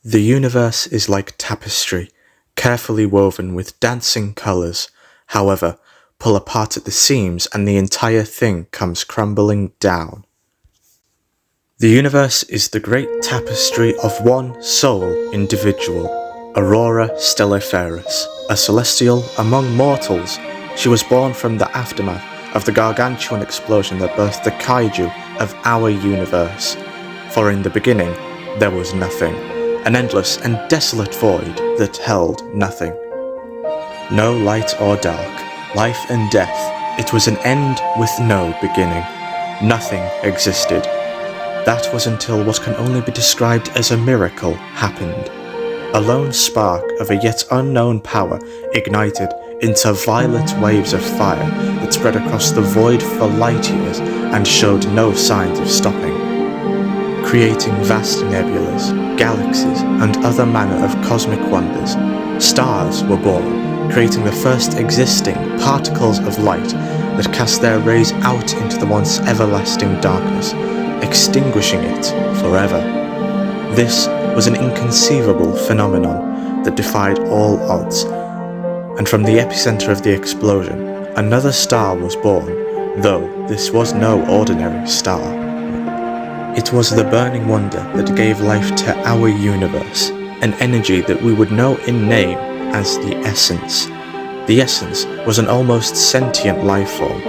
The universe is like tapestry, carefully woven with dancing colours. However, pull apart at the seams and the entire thing comes crumbling down. The universe is the great tapestry of one sole individual, Aurora Stelliferus, a celestial among mortals. She was born from the aftermath of the gargantuan explosion that birthed the kaiju of our universe. For in the beginning, there was nothing, an endless and desolate void that held nothing. No light or dark, life and death, it was an end with no beginning. Nothing existed. That was until what can only be described as a miracle happened. A lone spark of a yet unknown power ignited into violet waves of fire that spread across the void for light years and showed no signs of stopping. Creating vast nebulas, galaxies, and other manner of cosmic wonders, stars were born, creating the first existing particles of light that cast their rays out into the once everlasting darkness, extinguishing it forever. This was an inconceivable phenomenon that defied all odds, and from the epicenter of the explosion, another star was born, though this was no ordinary star. It was the burning wonder that gave life to our universe, an energy that we would know in name as the Essence. The Essence was an almost sentient life form,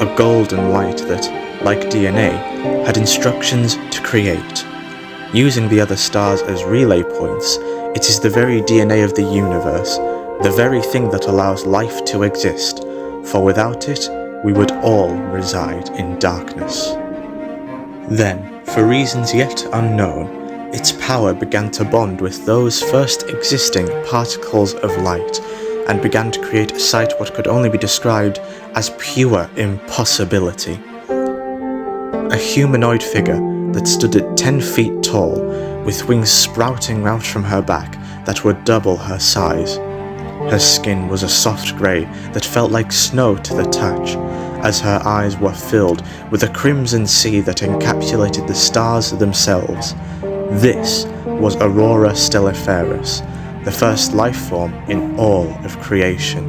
a golden light that, like DNA, had instructions to create. Using the other stars as relay points, it is the very DNA of the universe, the very thing that allows life to exist, for without it, we would all reside in darkness. Then, for reasons yet unknown, its power began to bond with those first existing particles of light, and began to create a sight what could only be described as pure impossibility. A humanoid figure that stood at 10 feet tall, with wings sprouting out from her back that were double her size. Her skin was a soft grey that felt like snow to the touch, as her eyes were filled with a crimson sea that encapsulated the stars themselves. This was Aurora Stelliferus, the first life form in all of creation.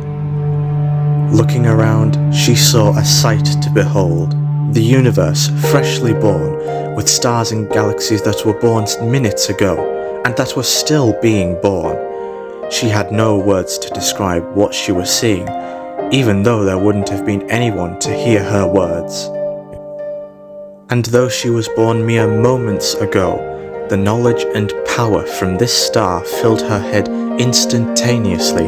Looking around, she saw a sight to behold. The universe freshly born, with stars and galaxies that were born minutes ago, and that were still being born. She had no words to describe what she was seeing, even though there wouldn't have been anyone to hear her words. And though she was born mere moments ago, the knowledge and power from this star filled her head instantaneously,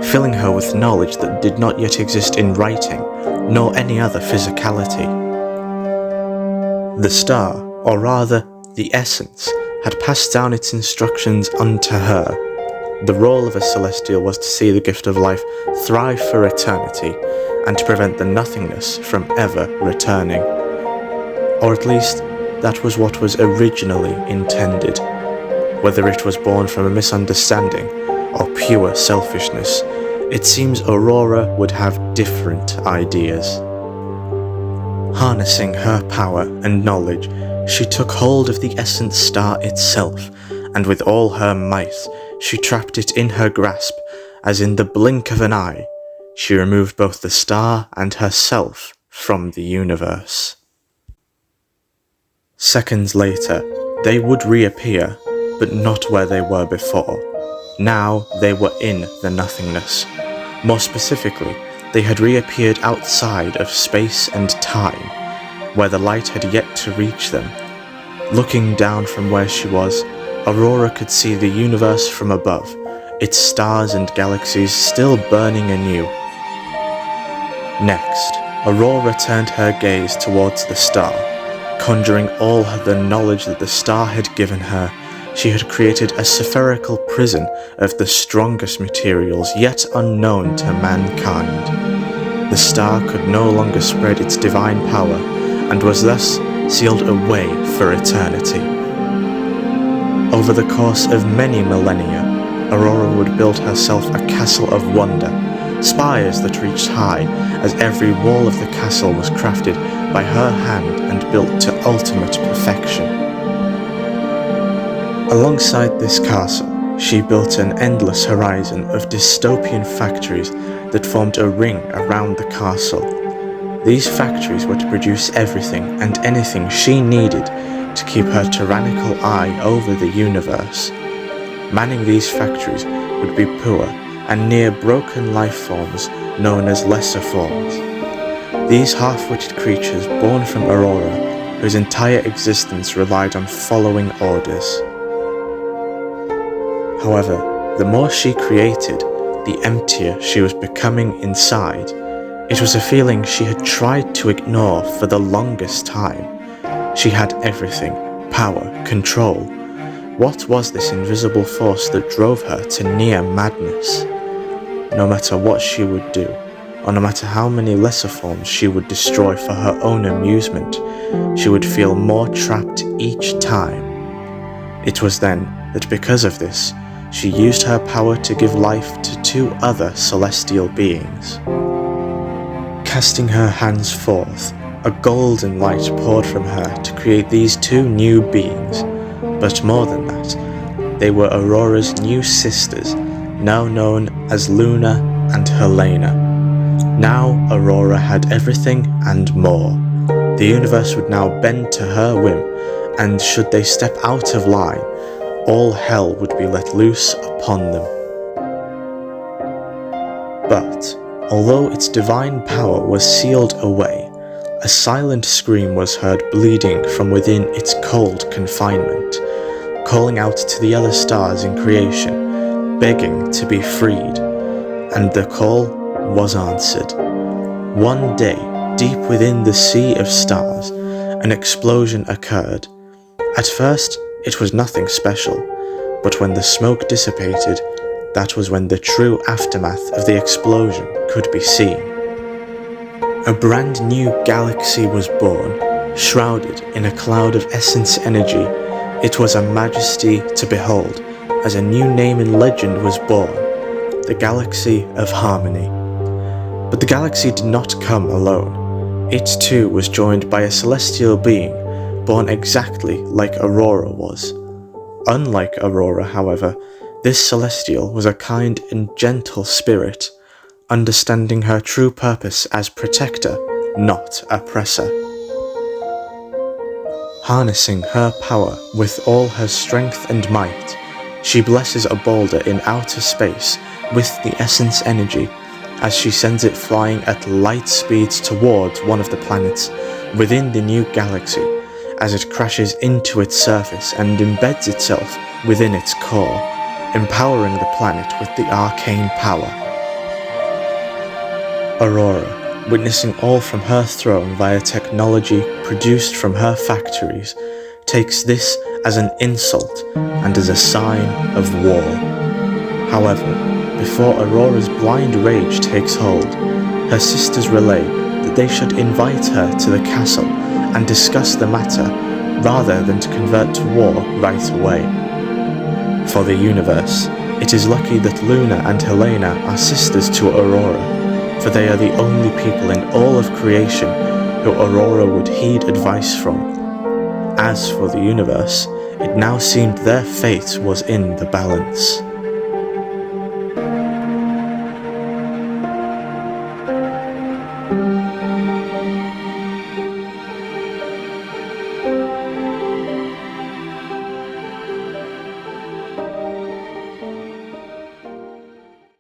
filling her with knowledge that did not yet exist in writing, nor any other physicality. The star, or rather, the Essence, had passed down its instructions unto her. The role of a celestial was to see the gift of life thrive for eternity, and to prevent the nothingness from ever returning. Or at least, that was what was originally intended. Whether it was born from a misunderstanding, or pure selfishness, it seems Aurora would have different ideas. Harnessing her power and knowledge, she took hold of the Essence Star itself, and with all her might, she trapped it in her grasp, as in the blink of an eye, she removed both the star and herself from the universe. Seconds later, they would reappear, but not where they were before. Now they were in the nothingness. More specifically, they had reappeared outside of space and time, where the light had yet to reach them. Looking down from where she was, Aurora could see the universe from above, its stars and galaxies still burning anew. Next, Aurora turned her gaze towards the star. Conjuring all the knowledge that the star had given her, she had created a spherical prison of the strongest materials yet unknown to mankind. The star could no longer spread its divine power, and was thus sealed away for eternity. Over the course of many millennia, Aurora would build herself a castle of wonder, spires that reached high, as every wall of the castle was crafted by her hand and built to ultimate perfection. Alongside this castle, she built an endless horizon of dystopian factories that formed a ring around the castle. These factories were to produce everything and anything she needed to keep her tyrannical eye over the universe. Manning these factories would be poor and near broken life forms known as lesser forms. These half-witted creatures born from Aurora, whose entire existence relied on following orders. However, the more she created, the emptier she was becoming inside. It was a feeling she had tried to ignore for the longest time. She had everything: power, control. What was this invisible force that drove her to near madness? No matter what she would do, or no matter how many lesser forms she would destroy for her own amusement, she would feel more trapped each time. It was then that because of this, she used her power to give life to two other celestial beings. Casting her hands forth, a golden light poured from her to create these two new beings. But more than that, they were Aurora's new sisters, now known as Luna and Helena. Now Aurora had everything and more. The universe would now bend to her whim, and should they step out of line, all hell would be let loose upon them. But, although its divine power was sealed away, a silent scream was heard bleeding from within its cold confinement, calling out to the other stars in creation, begging to be freed, and the call was answered. One day, deep within the sea of stars, an explosion occurred. At first, it was nothing special, but when the smoke dissipated, that was when the true aftermath of the explosion could be seen. A brand new galaxy was born, shrouded in a cloud of essence energy. It was a majesty to behold, as a new name in legend was born, the Galaxy of Harmony. But the galaxy did not come alone. It too was joined by a celestial being, born exactly like Aurora was. Unlike Aurora, however, this celestial was a kind and gentle spirit, understanding her true purpose as protector, not oppressor. Harnessing her power with all her strength and might, she blesses a boulder in outer space with the essence energy as she sends it flying at light speeds towards one of the planets within the new galaxy, as it crashes into its surface and embeds itself within its core, empowering the planet with the arcane power. Aurora, witnessing all from her throne via technology produced from her factories, takes this as an insult and as a sign of war. However, before Aurora's blind rage takes hold, her sisters relay that they should invite her to the castle and discuss the matter rather than to convert to war right away. For the universe, it is lucky that Luna and Helena are sisters to Aurora, for they are the only people in all of creation who Aurora would heed advice from. As for the universe, it now seemed their fate was in the balance.